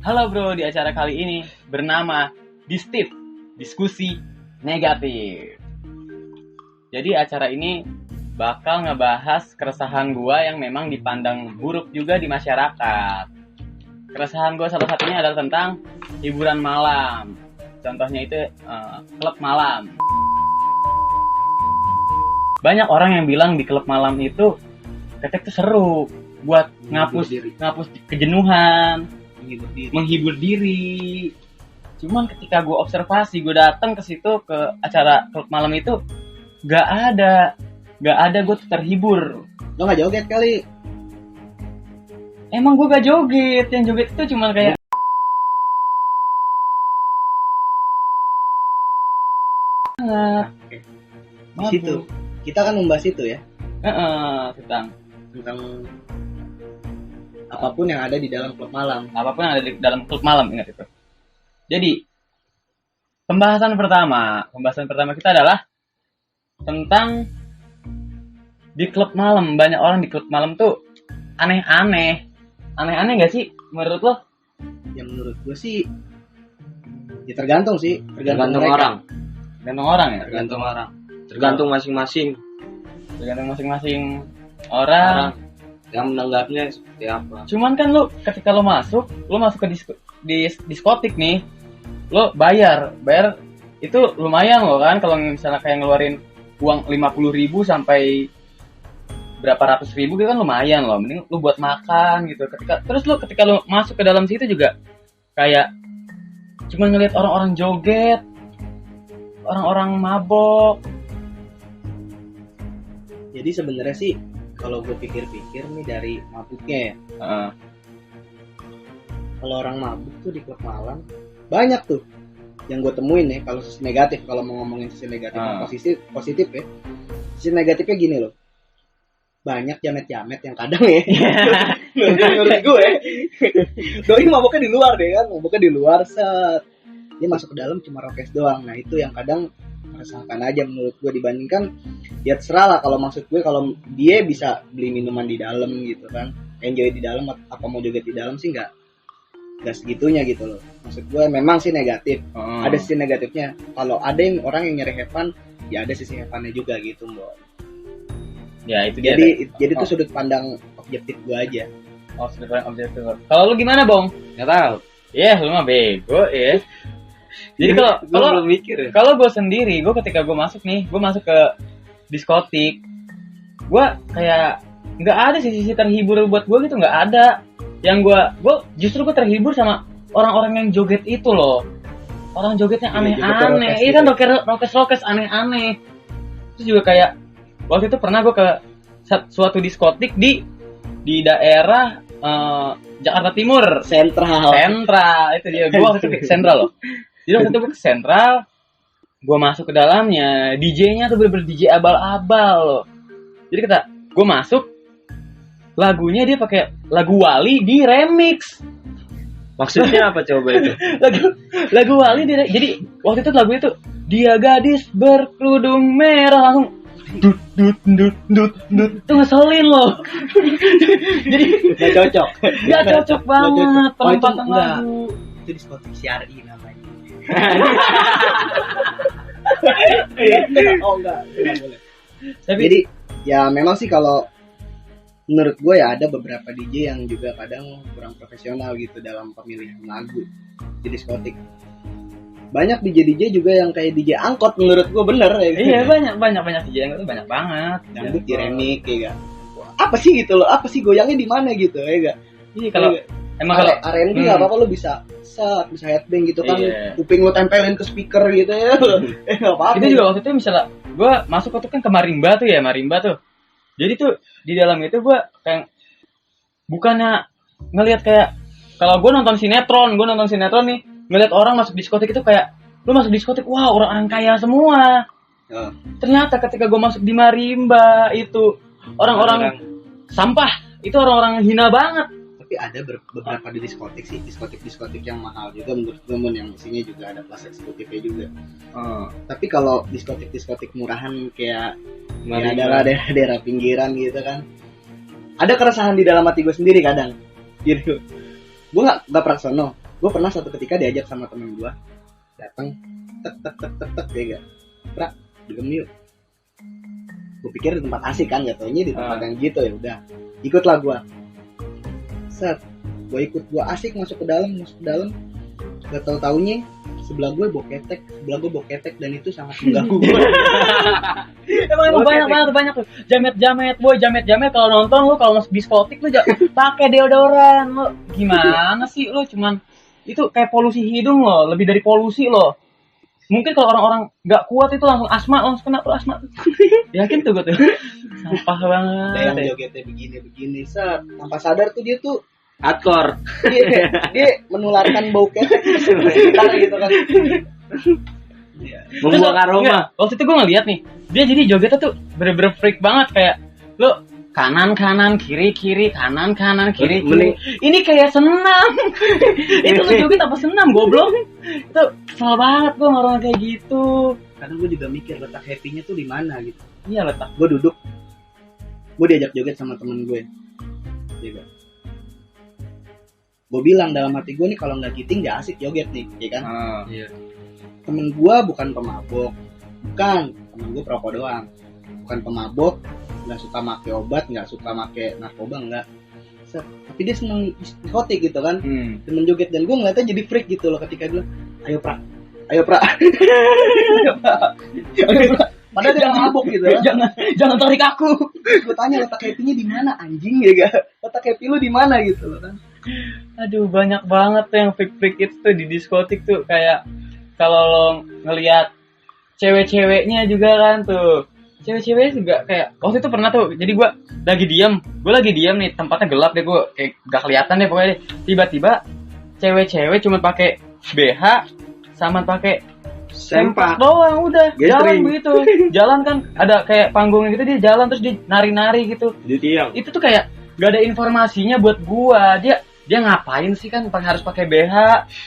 Halo bro, di acara kali ini bernama Distif, Diskusi Negatif. Jadi acara ini bakal ngebahas keresahan gua yang memang dipandang buruk juga di masyarakat. Keresahan gua salah satunya adalah tentang hiburan malam. Contohnya itu klub malam. Banyak orang yang bilang di klub malam itu ketek tuh seru buat ngapus kejenuhan, menghibur diri. Cuman ketika gue observasi, gue datang ke situ ke acara klub malam itu gak ada gue terhibur. Lo nggak joget kali? Emang gue gak joget, yang joget itu cuma kayak Di situ kita kan membahas itu ya, tentang apapun yang ada di dalam klub malam. Apapun yang ada di dalam klub malam, ingat itu. Jadi pembahasan pertama kita adalah tentang di klub malam. Banyak orang di klub malam tuh aneh-aneh gak sih menurut lo? Ya menurut gue sih, ya tergantung Tergantung mereka. orang. Tergantung orang ya. Tergantung masing-masing Tergantung masing-masing orang. yang menanggapnya seperti apa. Cuman kan lo ketika lo masuk ke diskotik nih, lo bayar itu lumayan lo kan, kalau misalnya kayak ngeluarin uang 50.000 sampai berapa ratus ribu gitu kan lumayan lo, mending lo buat makan gitu. Ketika lo masuk ke dalam situ juga kayak cuma ngeliat orang-orang joget, orang-orang mabok. Jadi sebenarnya sih kalau gue pikir-pikir nih dari mabuknya ya, kalau orang mabuk tuh di klub malam banyak tuh yang gue temuin nih. Kalau sisi negatif, kalau mau ngomongin sisi negatif dan positif ya, sisi negatifnya gini loh, banyak jamet-jamet yang kadang ya menurut gue doi mabuknya di luar deh kan, mabuknya di luar, dia masuk ke dalam cuma rokes doang. Nah itu yang kadang meresahkan aja menurut gue, dibandingkan ya terserah lah. Kalau maksud gue, kalau dia bisa beli minuman di dalam gitu kan, enjoy di dalam, apa mau joget di dalam sih nggak segitunya gitu loh. Maksud gue memang sih negatif, ada sisi negatifnya. Kalau ada yang orang yang nyari have fun, ya ada sisi have funnya juga gitu mbak. Ya itu jadi itu sudut pandang objektif gue aja. Sudut pandang objektif. Kalau lu gimana bong? Nggak tahu. Lu mah bego ya. Jadi belum mikir ya. Kalau gue sendiri, gue ketika gue masuk ke diskotik, gue kayak nggak ada sisi terhibur buat gue gitu, nggak ada. Yang gue justru gue terhibur sama orang-orang yang joget itu loh. Orang jogetnya aneh-aneh, iya kan, rokes aneh-aneh. Terus juga kayak waktu itu pernah gue ke suatu diskotik di daerah Jakarta Timur, Sentral itu dia. Gue waktu itu ke Sentral loh. Jadi waktu itu gue ke Sentral, gue masuk ke dalamnya, DJ-nya tuh bener-bener DJ abal-abal loh. Jadi gue masuk, lagunya dia pakai lagu Wali di remix. Maksudnya apa coba itu? lagu Wali jadi waktu itu lagu itu, dia gadis berkerudung merah, langsung dut tuh ngeselin loh. Jadi gak cocok banget penempatan lagu. Itu diskotik CRI namanya. Enggak boleh. Jadi ya memang sih kalau menurut gue ya ada beberapa DJ yang juga kadang kurang profesional gitu dalam pemilihan lagu di diskotik. Banyak DJ juga yang kayak DJ angkot, menurut gue bener ya gitu. Iya, banyak DJ yang itu banyak banget. Dangdut di remix ya kan. Apa sih gitu loh? Apa sih goyangnya di mana gitu ya enggak? Iya, kalau R&B enggak apa-apa lo bisa headbang gitu kan. Iya. Kuping lo tempelin ke speaker gitu ya. Enggak apa-apa. Itu juga waktu itu misalnya gue masuk waktu kan ke Marimba tuh. Jadi tuh di dalam itu gue kayak bukannya ngelihat kayak kalau gue nonton sinetron nih, ngelihat orang masuk diskotik itu kayak lu masuk diskotik, wah orang kaya semua. Ternyata ketika gue masuk di Marimba itu orang-orang sampah, itu orang-orang hina banget. Tapi ada beberapa di diskotik yang mahal juga menurut gue, yang isinya juga ada kelas eksekutifnya juga. Tapi kalau diskotik murahan kayak ya adalah daerah pinggiran gitu kan, ada keresahan di dalam hati gue sendiri kadang gitu. Gue nggak pernah sono, Gue pernah suatu ketika diajak sama temen gue, datang, tek, ya gak, pra, dugem yuk. Gue pikir di tempat asik kan, gak taunya di tempat yang gitu, ya udah, ikutlah gue. Set, gue ikut, gue asik masuk ke dalam, gak taunya sebelah gue boketek dan itu sangat mengganggu gue. Emang banyak tuh jamet kalau nonton lu, kalau masuk diskotik lu pakai deodoran lu, gimana sih lu? Cuman itu kayak polusi hidung lo, lebih dari polusi lo. Mungkin kalau orang-orang nggak kuat itu langsung kena tuh asma. Yakin tuh gue tuh sampah banget. Yang jogetnya begini set, tanpa sadar tuh dia tuh hardcore. Dia menularkan bau ketek sekitar gitu kan. Membuang aroma. Waktu itu gue ngeliat nih, dia jadi jogetnya tuh bener-bener freak banget, kayak lo kanan kiri kanan kiri. Ini kayak senam. Itu lo joget apa senam goblok? Itu kesel banget gue orang kayak gitu. Kadang gue juga mikir letak happy-nya tuh di mana gitu. Iya, letak. Gue duduk, gue diajak joget sama temen gue. Iya. Gue bilang dalam hati gue nih, kalau nggak giting gak asik joget nih, ya kan? Iya. Temen gue bukan pemabok, temen gue perokok doang, bukan pemabok, nggak suka make obat, nggak suka make narkoba, nggak. Tapi dia seneng diskotik gitu kan, temen joget, dan gue ngeliatnya jadi freak gitu loh ketika dia, ayo pra, ayo pra. Padahal dia mabok gitu ya. Jangan tarik aku. Gue tanya letak happy-nya di mana anjing ya gak? Letak happy lu di mana gitu loh kan? Aduh, banyak banget tuh yang freak itu tuh di diskotik tuh, kayak kalau lo ngelihat cewek-ceweknya juga kan tuh. Cewek-ceweknya juga kayak waktu itu pernah tuh. Jadi gue lagi diam nih, tempatnya gelap deh, gue kayak gak kelihatan deh pokoknya. Tiba-tiba cewek-cewek cuma pakai BH sama pakai sempak doang, udah jalan begitu. Jalan kan ada kayak panggungnya gitu, dia jalan terus dia nari-nari gitu di tiang. Itu tuh kayak gak ada informasinya buat gua. Dia ngapain sih kan harus pakai BH,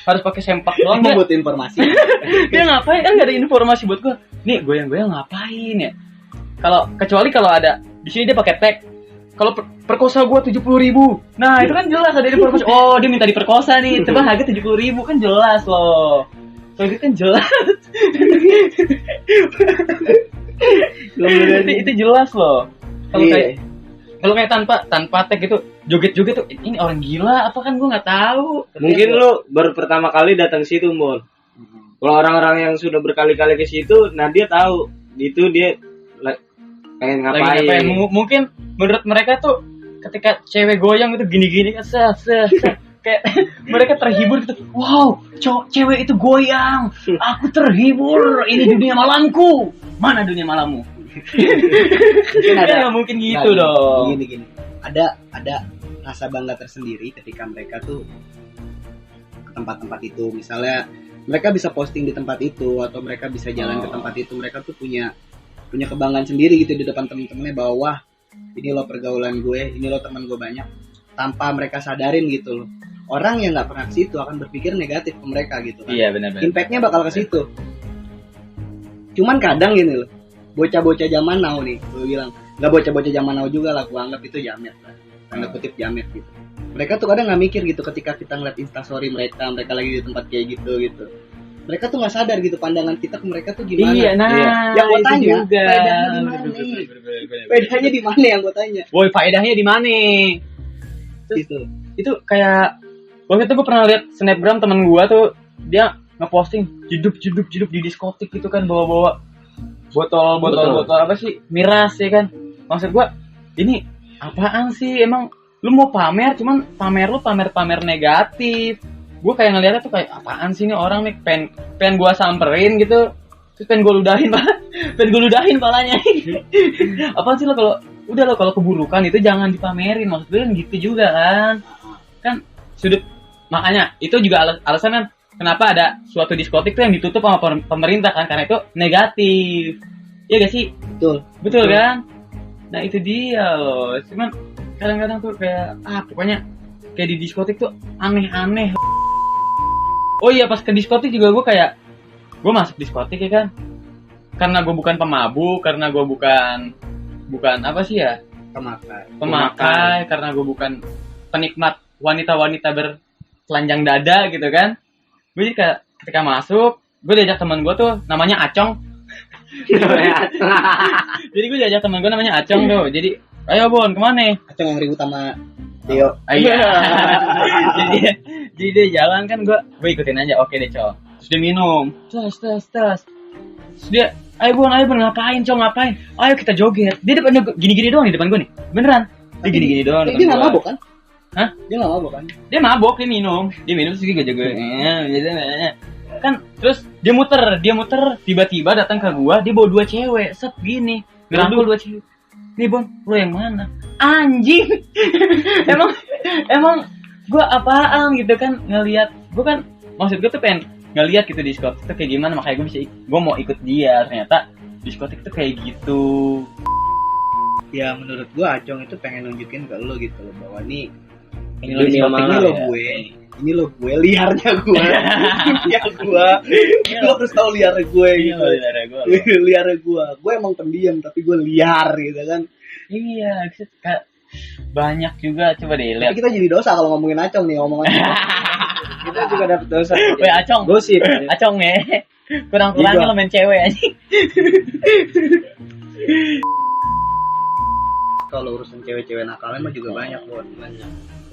harus pakai sempak doang. Dia buat informasi. Dia ngapain kan gak ada informasi buat gua. Nih goyang-goyang ngapain ya? Kecuali kalau ada di sini dia pakai tag. Kalau perkosa gua 70.000. Nah, itu kan jelas ada informasi. Oh, dia minta diperkosa nih. Coba harga 70.000 kan jelas loh. Kalau itu kan jelas. Itu jelas loh. Kalau kayak tanpa tag gitu, joget-joget tuh ini orang gila apa kan gue nggak tahu. Mungkin lu baru pertama kali datang situ, Mon. Kalau orang-orang yang sudah berkali-kali ke situ, nah dia tahu itu dia pengen ngapain. Mungkin menurut mereka tuh ketika cewek goyang itu gini-gini kan kayak mereka terhibur gitu. Wow, cewek itu goyang, aku terhibur, ini dunia malamku. Mana dunia malammu? Mungkin ada. Ya, mungkin gitu dong. Gini. Ada rasa bangga tersendiri ketika mereka tuh ke tempat-tempat itu. Misalnya mereka bisa posting di tempat itu, atau mereka bisa jalan ke tempat itu. Mereka tuh punya kebanggaan sendiri gitu di depan temen-temennya, bahwa wah, ini lo pergaulan gue, ini lo teman gue banyak, tanpa mereka sadarin gitu loh. Orang yang nggak pernah ke situ akan berpikir negatif ke mereka gitu kan. Iya, benar. Impactnya bakal ke situ. Cuman kadang gini loh, bocah-bocah zaman now nih, gue bilang nggak bocah-bocah zaman now juga lah, gue anggap itu jamet lah, tanda kutip jamet gitu. Mereka tuh kadang nggak mikir gitu ketika kita ngeliat instastory mereka lagi di tempat kayak gitu. Mereka tuh nggak sadar gitu pandangan kita ke mereka tuh gimana. Iya, nah, yang gue tanya, juga. faedahnya di mana yang gue tanya? Woi, faedahnya di mana? Itu kayak waktu itu gue pernah lihat snapgram teman gue tuh, dia ngeposting jeduk di diskotik gitu kan, bawa botol apa sih, miras ya kan. Maksud gue ini apaan sih, emang lu mau pamer, cuman lu pamer negatif. Gue kayak ngeliatnya tuh kayak apaan sih nih orang nih, pengen gue samperin gitu, terus pengen gue ludahin palanya. Apaan sih lo, kalau keburukan itu jangan dipamerin, maksud gue kan gitu juga kan sudut. Makanya itu juga alasan kan kenapa ada suatu diskotik tuh yang ditutup sama pemerintah kan, karena itu negatif. Iya gak sih? Betul kan? Nah itu dia loh. Cuman kadang-kadang tuh kayak pokoknya kayak di diskotik tuh aneh-aneh. Oh iya, pas ke diskotik juga gue masuk diskotik ya kan, karena gue bukan pemabuk, karena gue bukan apa sih ya, pemakai, karena gue bukan penikmat wanita telanjang dada gitu kan. Gue jadi ketika masuk, gue diajak teman gue tuh namanya Acong. Jadi gue diajak teman gue namanya Acong tuh. Jadi, ayo Bon, kemana? Acong yang ribut sama Tio. Iya. jadi dia jalan kan, gue ikutin aja. Oke deh, Cong. Terus dia minum. Terus dia, ayo Bon, ngapain, Cong, ngapain? Ayo kita joget. Dia depan gini-gini doang di depan gue nih. Beneran. Dia gini-gini doang. Dia nggak mabuk kan? Hah? Dia nggak mabuk kan? Dia mabok, dia minum terus gue jaga kan, terus dia muter tiba-tiba datang ke gua, dia bawa 2 cewek set gini, ngerangkul 2 cewek. Nih Bon, lo yang mana? Anjing. emang gua apaan gitu kan, ngelihat gua kan, maksud gua tuh pengen ngelihat gitu diskotik tuh kayak gimana, makanya gua mau ikut dia. Ternyata diskotik tuh kayak gitu. Ya menurut gua Acong itu pengen nunjukin ke lo gitu loh, bahwa nih ini Dunia lo mana lo ya? ini lo gue liarnya gue lo harus tahu liar gue gitu. Liar gue emang pendiam tapi gue liar gitu kan. Iya, banyak juga, coba deh lihat. Tapi kita jadi dosa kalau ngomongin Acong nih, omongan Kita juga dapat dosa. Weh Acong, Gosip. Acong ya. Kurang-kurangnya lo main cewek aja. Kalau urusan cewek-cewek nakalnya mah juga banyak Bon.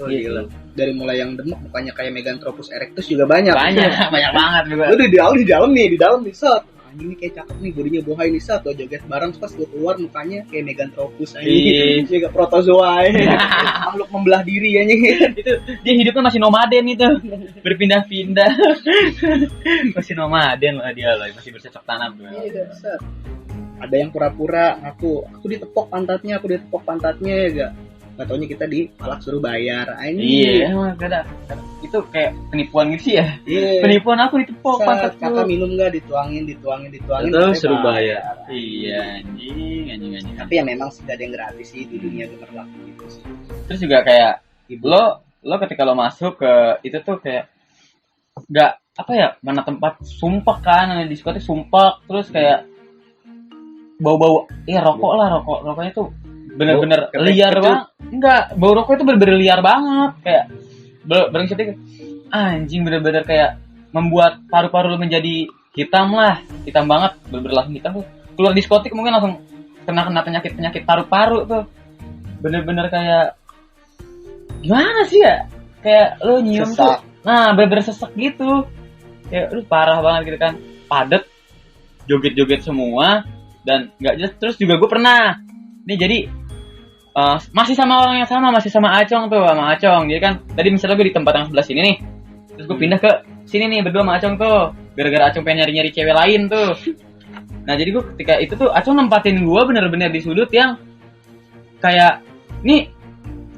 Oh, Iya, gila. Dari mulai yang demek mukanya kayak Meganthropus erectus juga banyak. Banyak banget juga. Lu di dalam nih set. Anjing ini kayak cakep nih, bodinya bohai nih set. Lo joget bareng pas lu keluar mukanya kayak Meganthropus anjing. Juga protozoa makhluk membelah diri anjing. Itu dia hidupnya masih nomaden itu. Berpindah-pindah. Masih nomaden lah dia loh, masih bercocok tanam tuh. Iya, set. Ada yang pura-pura aku ditepok pantatnya ya gak? Gak taunya kita dipalak suruh bayar anjing. Iya, emang ada. Itu kayak penipuan gitu sih ya. Iya. Penipuan aku ditepok pantatku. Kata minum gak dituangin. Terus suruh bayar. Iya, anjing. Tapi ya memang sudah ada yang gratis sih di dunia gemerlap gitu sih. Terus juga kayak lo ketika lo masuk ke itu tuh kayak nggak apa ya, mana tempat sumpah kan, di diskotik sumpah, terus kayak bau-bau rokoknya tuh bener-bener liar banget. Enggak, bau rokok itu bener-bener liar banget, kayak berangkat anjing, bener-bener kayak membuat paru-paru lo menjadi hitam banget, bener-bener langsung hitam tuh. Keluar diskotik mungkin langsung kena penyakit paru-paru tuh. Bener-bener kayak gimana sih ya? Kayak lo nyium sesak. Tuh. Nah, bener-bener sesek gitu. Kayak lu parah banget gitu kan. Padet, joget-joget semua dan enggak jelas. Terus juga gue pernah nih, jadi masih sama orang yang sama, masih sama Acong. Jadi kan tadi misalnya gue di tempat yang sebelah sini nih. Terus gue pindah ke sini nih berdua sama Acong tuh. Gara-gara Acong pengen nyari-nyari cewek lain tuh. Nah, jadi gue ketika itu tuh Acong nempatin gue bener-bener di sudut yang kayak nih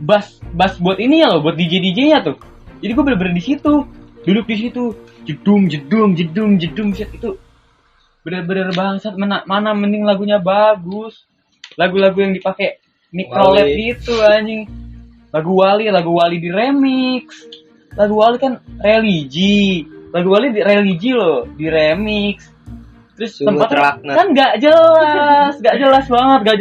bass buat ini ya loh, buat DJ-nya tuh. Jadi gue bener-bener di situ, duduk di situ, jedung shit, itu bener-bener bangsat. Mana mending lagunya bagus, lagu-lagu yang dipakai microled gitu anjing. Lagu Wali di remix. Lagu Wali kan religi loh, di remix. Terus tempatnya kan gak jelas banget.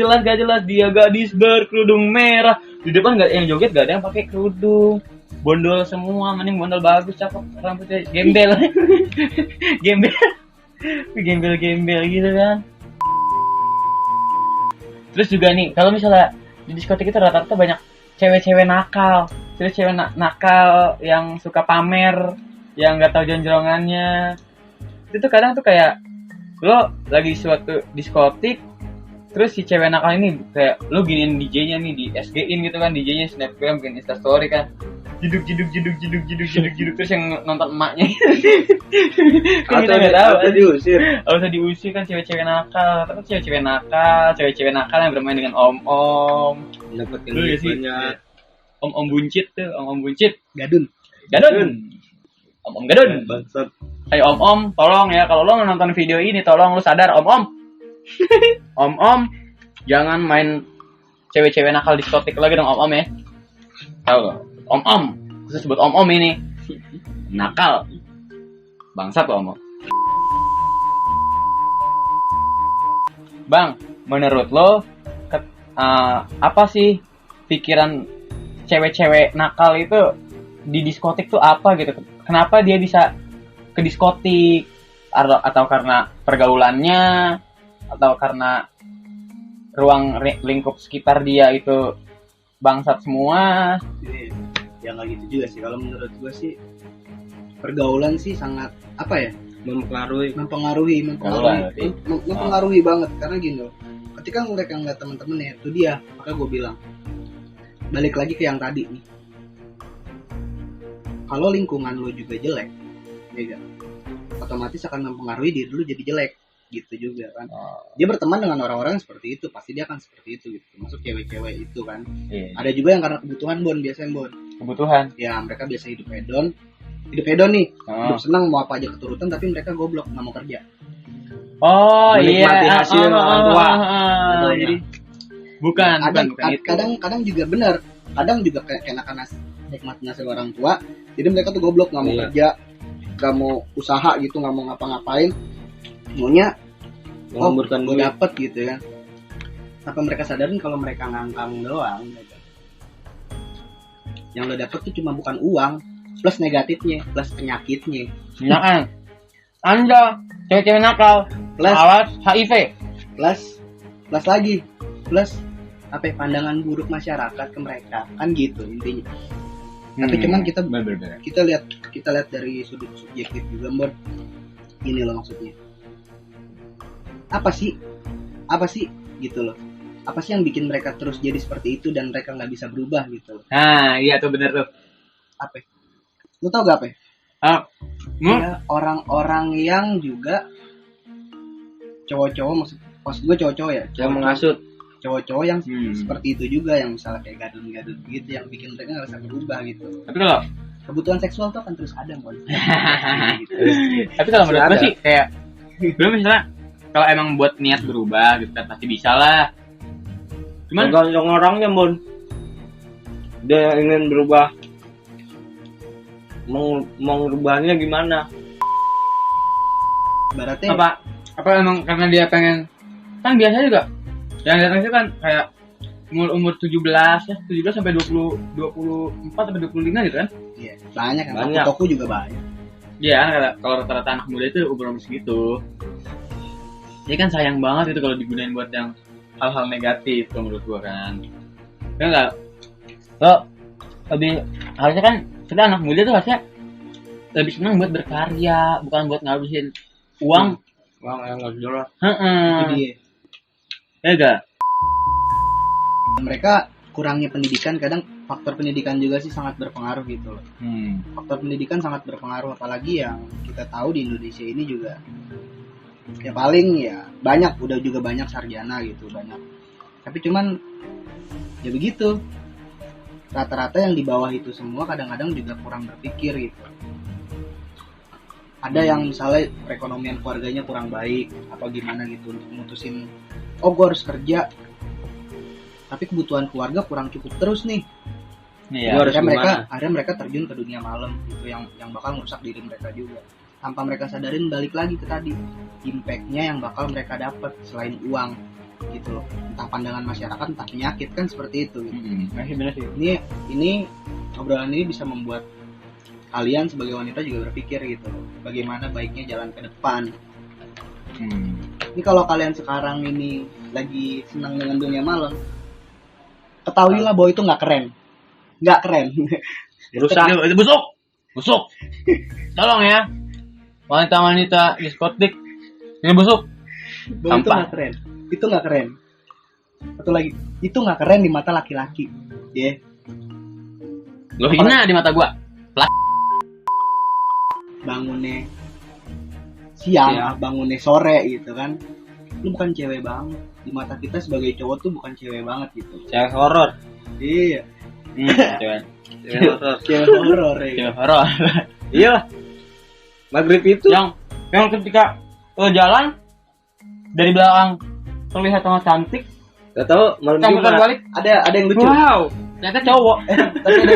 Dia gadis berkerudung merah. Di depan gak yang joget, gak ada yang pakai kerudung. Bondol semua, mending bondol bagus, cakep, rambutnya gembel. Gembel gitu kan. Terus juga nih, kalau misalnya di diskotik itu rata-rata banyak cewek-cewek nakal. Cewek nakal yang suka pamer, yang gak tahu jonjongannya. Itu kadang tuh kayak lo lagi suatu diskotik, terus si cewek nakal ini kayak lo giniin DJ-nya nih, di SG-in gitu kan, DJ-nya snapgram, bikin instastory kan, jeduk terus yang nonton emaknya. Kan kita nggak tahu, atau diusir kan cewek-cewek nakal, tapi cewek-cewek nakal yang bermain dengan om-om, dapetin banyak om-om buncit, gadun, om-om gadun. Bangsat. Hai om-om, tolong ya, kalau lo nonton video ini tolong lo sadar om-om. Om-om, jangan main cewek-cewek nakal diskotik lagi dong om-om ya. Tahu lo? Om-om, khusus buat om-om ini. Nakal. Bangsat lo om-om. Bang, menurut lo apa sih pikiran cewek-cewek nakal itu di diskotik tuh apa gitu? Kenapa dia bisa ke diskotik? Atau karena pergaulannya, atau karena ruang lingkup sekitar dia itu bangsat semua? Ya nggak gitu juga sih. Kalau menurut gue sih pergaulan sih sangat apa ya? mempengaruhi banget, karena gini loh, ketika mereka ngeliat temen-temennya itu dia, maka gue bilang balik lagi ke yang tadi nih, kalau lingkungan lo juga jelek ya kan, otomatis akan mempengaruhi diri lo jadi jelek gitu juga kan. Dia berteman dengan orang-orang seperti itu, pasti dia akan seperti itu gitu, masuk cewek-cewek itu kan. Ada juga yang karena kebutuhan biasanya kebutuhan ya, mereka biasa hidup hedon nih, hidup senang, mau apa aja keturutan, tapi mereka goblok, nggak mau kerja. Menikmati hasil orang tua. Jadi bukan itu. Kadang juga benar, kadang juga kayak enakan nikmati hasil orang tua, jadi mereka tuh goblok, nggak mau kerja, nggak mau usaha gitu, nggak mau ngapa-ngapain, maunya gue dapet gitu ya. Apa mereka sadarin kalau mereka ngangkang doang gitu, yang lo dapet tuh cuma bukan uang plus negatifnya, plus penyakitnya. Nah, Anda cewek-cewek nakal, plus awas HIV, plus apa ya, pandangan buruk masyarakat ke mereka kan gitu intinya. Tapi cuman kita lihat dari sudut subjektif juga, Mbak. Ini loh maksudnya. Apa sih gitu loh. Apa sih yang bikin mereka terus jadi seperti itu dan mereka nggak bisa berubah gitu loh. Nah, iya tuh bener tuh. Apa? Lu tau gak apa? Ya, orang-orang yang juga cowok-cowok, maksud gue cowok-cowok ya, yang menghasut cowok-cowok yang seperti itu juga, yang misalnya kayak gadun-gadun gitu, yang bikin mereka nggak bisa berubah gitu. Tapi kalau kebutuhan seksual tuh akan terus ada, Bon. Gitu. Tapi kalau menurut gue sih kayak belum, misalnya kalau emang buat niat berubah gitu kan pasti bisa lah. Cuman tergantung orangnya, Bon. Dia ingin berubah, mau merubahnya gimana? Berarti apa emang karena dia pengen, kan biasanya juga yang datang itu kan kayak umur 17 sampai 24 sampai 25 gitu kan. Iya, banyak kan. Toko juga banyak. Iya, kalau rata-rata anak muda itu umur segitu. Jadi kan sayang banget itu kalau digunain buat yang hal-hal negatif menurut gua kan. Ya enggak? Lo lebih harusnya kan kita anak muda tuh harusnya lebih senang buat berkarya, bukan buat ngabisin uang yang nggak jelas. Itu dia. Ya enggak? Mereka kurangnya pendidikan, kadang faktor pendidikan juga sih sangat berpengaruh gitu loh. Faktor pendidikan sangat berpengaruh, apalagi yang kita tahu di Indonesia ini juga ya paling ya banyak, udah juga banyak sarjana gitu, banyak. Tapi cuman ya begitu, rata-rata yang di bawah itu semua kadang-kadang juga kurang berpikir gitu. Ada yang misalnya perekonomian keluarganya kurang baik apa gimana gitu, untuk memutusin gue harus kerja, tapi kebutuhan keluarga kurang cukup terus nih. Iya. Ada mereka terjun ke dunia malam gitu, yang bakal merusak diri mereka juga. Tanpa mereka sadarin, balik lagi ke tadi, impact-nya yang bakal mereka dapat selain uang gitu loh. Entah pandangan masyarakat, entah penyakit, kan seperti itu gitu. Benar sih. Ini obrolan ini bisa membuat kalian sebagai wanita juga berpikir gitu loh, bagaimana baiknya jalan ke depan. Ini kalau kalian sekarang ini lagi senang dengan dunia malam, ketahuilah bahwa itu nggak keren. Busuk. Tolong ya, wanita-wanita diskotik ini busuk. Bahwa itu nggak keren. Satu lagi, itu nggak keren di mata laki-laki. Ya. Lo hina di mata gua. Bangunnya siang, bangunnya sore gitu kan, lu bukan cewek banget di mata kita sebagai cowok tuh, bukan cewek banget gitu. Cewek horor. Iya. Cewek horor. Iya. Maghrib itu yang ketika lo jalan dari belakang terlihat sangat cantik, gak tau malam Jumat balik ada yang lucu. Wow, ternyata cowok. Tapi ada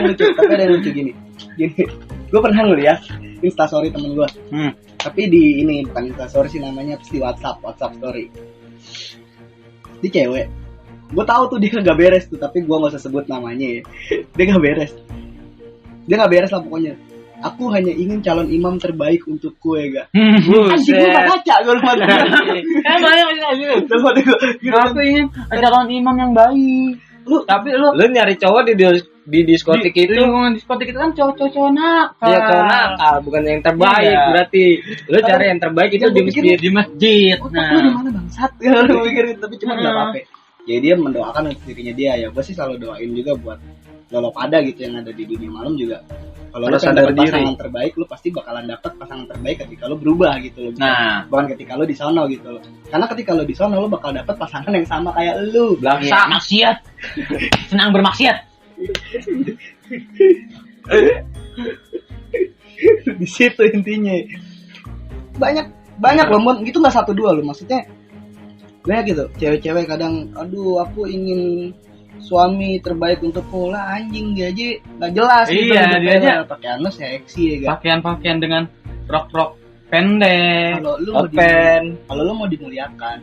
yang lucu gini. Gue pernah ngeliat instastory temen gue. Tapi di ini bukan instastory sih, namanya di WhatsApp story. Di cewek. Gue tahu tuh dia gak beres tuh, tapi gue nggak usah sebut namanya ya. Dia gak beres. Dia nggak beres lah pokoknya. Aku hanya ingin calon imam terbaik untukku ya gak. Buset. Anjing gue gak baca gue lupa. Kan banyak gitu. Aku ingin calon imam yang baik. Tapi lu nyari cowok di diskotik di itu. lingkungan diskotik itu kan cowok-cowok nakal. Dia cowok nakal, bukan yang terbaik. Iya. Berarti lu cari yang terbaik itu Yang di gua pikir- masjid. Di masjid. Otak lu di mana bangsat? Ya lu mikirin tapi cuma nggak Hmm. apa-apa. Ya dia mendoakan untuk dirinya dia ya. Gue sih selalu doain juga buat lo pada gitu yang ada di dunia malam juga. Kalau lu Harus pengen sadar dapet diri. pasangan terbaik, lu pasti bakalan dapet pasangan terbaik ketika lu berubah gitu loh. Nah, Bukan ketika lu di sono gitu loh. Karena ketika lu di sono lu bakal dapet pasangan yang sama kayak lu. iya, maksiat. Senang bermaksiat. Di situ intinya. Banyak loh, Mon. Gitu nggak 1-2 loh. Maksudnya banyak gitu. Cewek-cewek kadang, aduh aku ingin suami terbaik untukku lah, anjing dia aja nggak jelas gitu. Iya, dia aja pakaiannya seksi ya kan. pakaian-pakaian dengan rok-rok pendek. Kalau lu mau dimuliakan,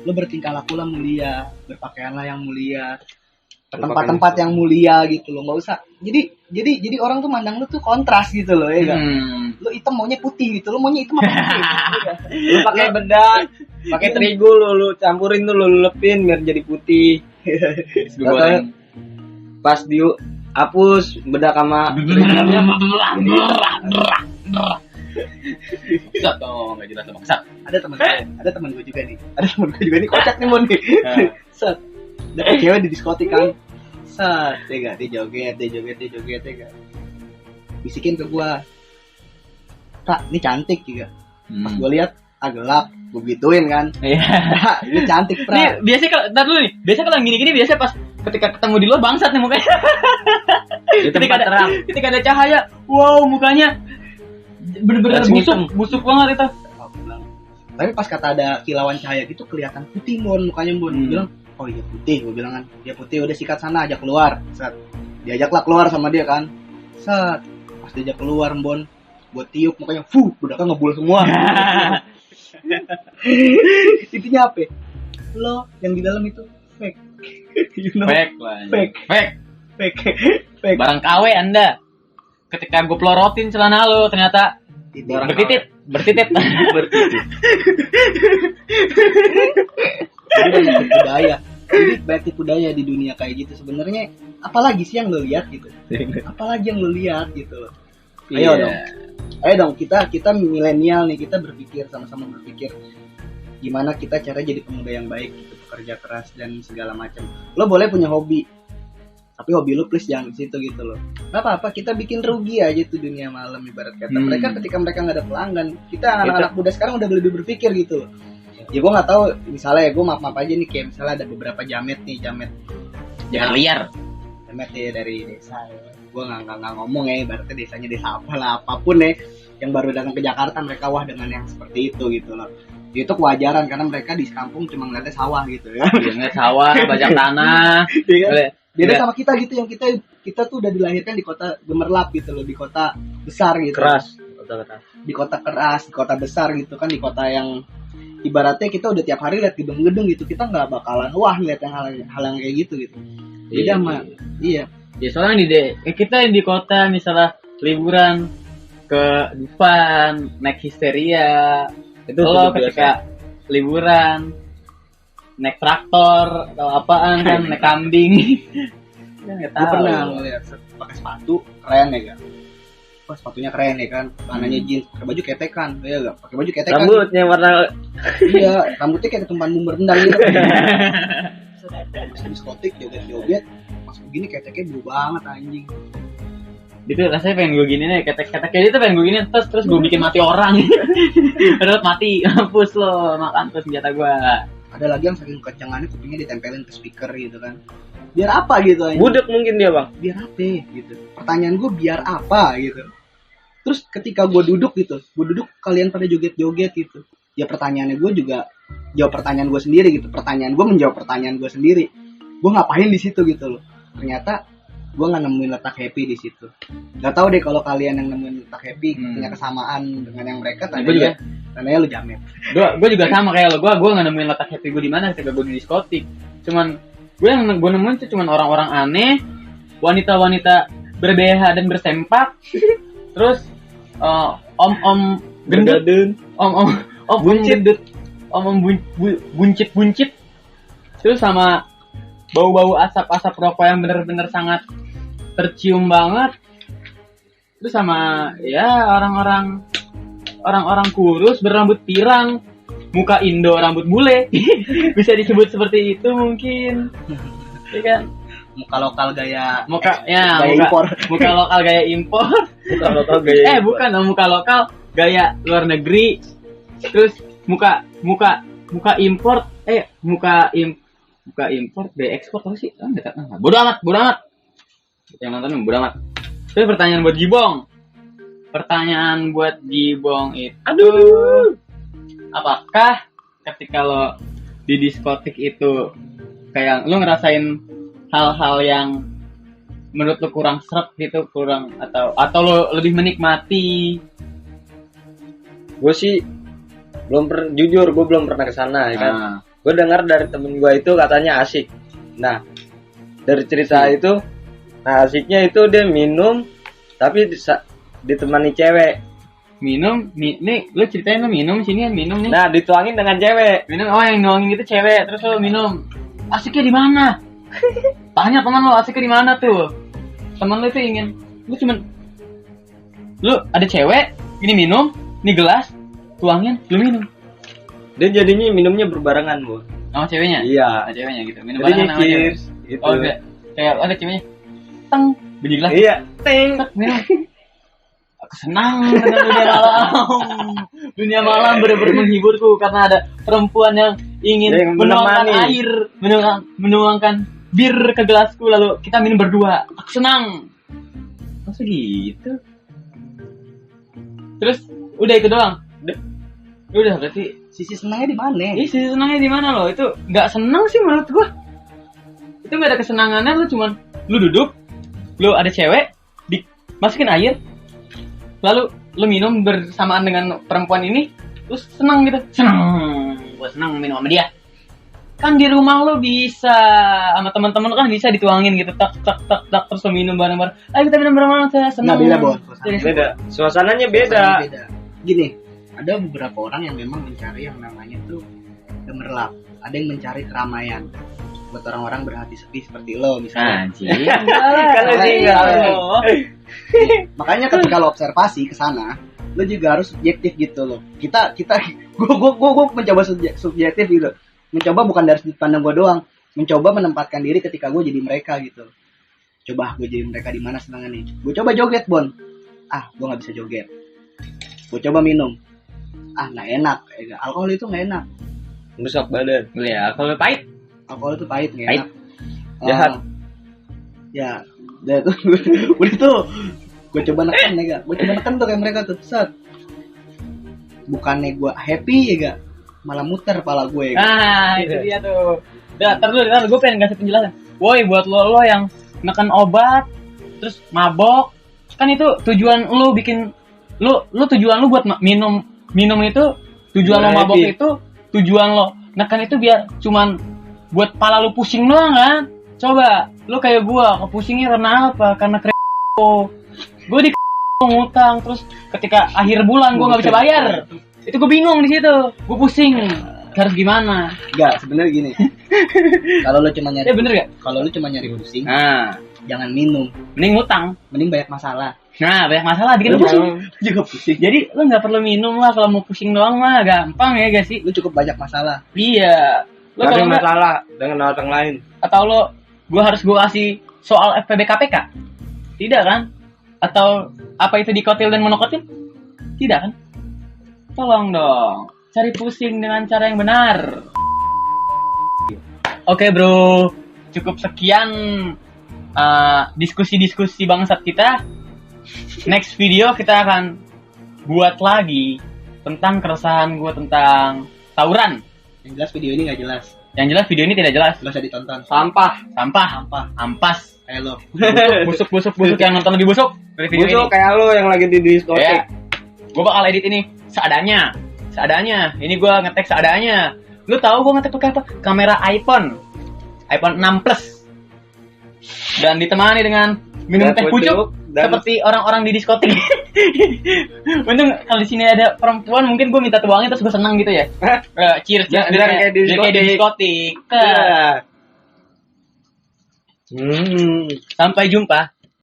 lu bertingkah lakulah mulia, berpakaianlah yang mulia, ke tempat-tempat yang mulia gitu loh, nggak usah. Jadi orang tuh mandang lu tuh kontras gitu loh ya kan. Lu hitam maunya putih gitu, lu maunya hitam apa putih gitu. Lu pakai bedak, pakai terigu lu campurin tuh lu lepin biar jadi putih. Goreng. Pas dihapus bedak sama Bangsat dong, nggak jelas bangsat. Ada teman gue juga nih. Kocak nih Mon nih. Set. Dapet cewek di diskotik kan. Set, ya gak? Dia joget ya gak? Bisikin ke gua. Kak, ini cantik juga. Pas gua lihat gelap, gua gituin kan. Iya. Nah, ini cantik, Pra. Nih, biasanya kalau ntar dulu nih. Biasanya kalau yang gini-gini biasanya pas ketika ketemu di luar bangsat nih mukanya. di tempat terang. Ketika ada cahaya, wow mukanya bener-bener busuk banget itu. Tapi pas kata ada kilauan cahaya gitu kelihatan putih Mon, mukanya Mon. Gua bilang, "Oh iya putih." Gua bilang kan. "Dia putih, udah sikat sana, ajak keluar." Set. Diajaklah keluar sama dia kan. Set. Pas diajak keluar, Bon, gua tiup mukanya, udah kan ngebul semua. Intinya apa? Lo yang di dalam itu fake. You know? Fake lah. Fake. Fake. Barang KW Anda. Ketika gue pelorotin celana lo ternyata bertitit. Jadi banyak tipu daya di dunia kayak gitu sebenarnya. Apalagi sih yang lo lihat gitu. Gitu loh. Ayo dong kita milenial nih, kita sama-sama berpikir gimana kita cara jadi pemuda yang baik gitu, bekerja keras dan segala macam. Lo boleh punya hobi, tapi hobi lo please jangan di situ gitu loh. Gak apa-apa, kita bikin rugi aja tuh dunia malam ibarat kata. Mereka ketika mereka nggak ada pelanggan, kita anak-anak muda sekarang udah lebih berpikir gitu loh. Ya gue nggak tahu, misalnya ya gue maaf aja nih, kayak misalnya ada beberapa jamet liar. Jamet ya dari desa. Gue nggak ngomong ya, ibaratnya desanya desa apalah apapun ya, yang baru datang ke Jakarta mereka wah dengan yang seperti itu gitu loh. Itu kewajaran karena mereka di kampung cuma ngeliatnya sawah gitu ya. Ngeliat sawah, bajak tanah. Beda sama kita gitu, yang kita tuh udah dilahirkan di kota gemerlap gitu loh, di kota besar gitu. Keras. Di kota keras, di kota besar gitu kan, di kota yang ibaratnya kita udah tiap hari lihat gedung-gedung gitu, kita nggak bakalan wah lihat yang hal yang kayak gitu. Beda sama iya. Ya soalnya kita di kota misalnya liburan ke Dufan, naik Histeria. Itu lo ketika liburan naik traktor atau apaan kan, naik kambing. Gue pernah ngeliat pakai sepatu keren ya gak? Wah, sepatunya keren ya kan, warnanya jeans, pakai baju ketekan, ya gak? Pakai baju ketekan. Rambutnya warna iya, rambutnya kayak ketumpahan bumbu rendang gitu. Masih diskotik, joget-joget, pas begini keteknya bulu banget anjing. Itu rasanya pengen gue gini nih, ketek-keteknya itu pengen gue gini, terus gue bikin mati orang. Terus mati, hapus lo, makan terus senjata gue. Ada lagi yang saking kecengannya kupingnya ditempelin ke speaker gitu kan. Biar apa gitu anjing? budek mungkin dia bang. Biar apa gitu. Pertanyaan gue biar apa gitu. Terus ketika gue duduk kalian pada joget-joget gitu. Ya pertanyaannya gue juga jawab pertanyaan gue sendiri gitu. Pertanyaan gue menjawab pertanyaan gue sendiri. Gue ngapain di situ gitu loh. Ternyata gue nggak nemuin letak happy di situ. Gak tau deh kalau kalian yang nemuin letak happy punya kesamaan dengan yang mereka. Tandanya lu jamet. Gue juga sama kayak lo. Gue nggak nemuin letak happy gue di mana ketika gue di diskotik. Cuman gue nemuin tuh cuman orang-orang aneh, wanita-wanita ber-BH dan bersempak. Terus om-om gendut, om buncit, om buncit. Terus sama bau-bau asap rokok yang benar-benar sangat tercium banget. Terus sama ya orang-orang kurus berambut pirang, muka Indo rambut bule. Bisa disebut seperti itu mungkin. Iya kan? Muka lokal gaya impor. Muka lokal gaya impor. Muka lokal gaya bukan muka lokal gaya luar negeri. Terus muka impor muka impor gaya ekspor apa sih? Bodoh amat. Yang nonton bodoh amat. Terus pertanyaan buat Jibong itu, aduh, apakah ketika lo di diskotik itu kayak lo ngerasain hal-hal yang menurut lo kurang seret gitu, atau lo lebih menikmati? Gue sih jujur gue belum pernah kesana ya kan. Gue dengar dari temen gue itu katanya asik. Nah dari cerita itu, nah asiknya itu dia minum tapi ditemani cewek. Nih lo ceritain lo minum sini kan, minum nih. Nah dituangin dengan cewek. Minum, yang nuangin itu cewek, terus lo minum. Asiknya di mana? Tanya teman lo, asiknya di mana tuh? Teman lo itu ingin, lu ada cewek, ini minum, ini gelas, tuangin, lu minum. Dia jadinya minumnya berbarengan, Bu. Sama ceweknya? Iya. Sama ceweknya gitu. Minum jadi barengan sama cewek. gitu. Oh, kayak ada ceweknya. Teng, bunyi gelas. Iya, teng. Minum. Aku senang dengan dunia malam benar-benar menghiburku karena ada perempuan yang ingin menuangkan air, menuangkan bir ke gelasku lalu kita minum berdua. Aku senang. Masa gitu? Terus udah itu doang. Udah berarti sisi senangnya di mana? Sisi senangnya di mana lo? Itu nggak senang sih menurut gua. Itu nggak ada kesenangannya, lu duduk, lu ada cewek, masukin air, lalu lu minum bersamaan dengan perempuan ini, terus senang gitu. Gua senang minum sama dia. Kan di rumah lo bisa sama teman-teman lo kan bisa dituangin gitu, tak terus lo minum bareng-bareng. Ayo kita minum bareng-bareng, saya senang. Nah, beda, Bon. Beda. Suasananya beda. Gini, ada beberapa orang yang memang mencari yang namanya tuh gemerlap. Ada yang mencari keramaian. Buat orang-orang berhati sepi seperti lo misalnya. Kalau Makanya ketika lo observasi ke sana, lo juga harus subjektif gitu loh. Gue mencoba subjektif gitu. Mencoba bukan dari sudut pandang gue doang, mencoba menempatkan diri ketika gue jadi mereka gitu. Coba gue jadi mereka di mana senangnya nih. Gue coba joget, Bon. Gue nggak bisa joget. Gue coba minum. Nggak enak. Alkohol itu nggak enak. Merusak badan. Ya, alkohol pahit. Alkohol itu pahit, nggak enak. Jahat. Ya, udah tuh. Gue coba neken ya, Gue coba neken tuh kayak mereka tuh. Set. Bukannya gue happy ya, gak? Malah muter kepala gue. Itu dia tuh. Terus gue pengen kasih penjelasan. Woi, buat lo yang neken obat terus mabok, kan itu tujuan lo bikin lo tujuan lo buat minum itu, tujuan lo mabok itu, tujuan lo neken itu biar cuman buat pala lo pusing doang kan. Coba lo kayak gue kepusingnya karena apa? Karena gue di ngutang, terus ketika akhir bulan gue nggak bisa bayar. Itu gue bingung di situ, gue pusing harus gimana? Enggak, sebenarnya gini. Kalau lo cuma nyari, bener gak? Kalau lo cuma nyari pusing, jangan minum. Mending ngutang, mending banyak masalah. Nah, banyak masalah bikin pusing. Juga pusing. Jadi lo nggak perlu minum lah kalau mau pusing doang mah, gampang ya gak sih? Lo cukup banyak masalah. Iya. Lo kalau masalah dengan orang lain. Atau gue harus kasih soal FPB KPK? Tidak kan? Atau apa itu dikotil dan monokotil? Tidak kan? Tolong dong, cari pusing dengan cara yang benar. Oke bro, cukup sekian diskusi-diskusi bangsat kita. Next video kita akan buat lagi tentang keresahan gue tentang tawuran. Yang jelas video ini gak jelas. Yang jelas video ini tidak jelas. Gak usah ditonton. Sampah. Ampas. Kayak lo. Busuk yang nonton lebih busuk dari video busuk ini. Kayak lo yang lagi di diskotek. Ya. Gue bakal edit ini seadanya. Ini gue ngetek seadanya. Lu tahu gue ngetek pakai apa? Kamera iPhone 6 Plus. Dan ditemani dengan minum Teh teh pucuk dan- seperti orang-orang di diskotik. Untung kalau di sini ada perempuan mungkin gue minta tuangnya terus gue senang gitu ya. Cheers, Biar biar kayak di biar kayak di diskotik. diskotik. Iya. Sampai jumpa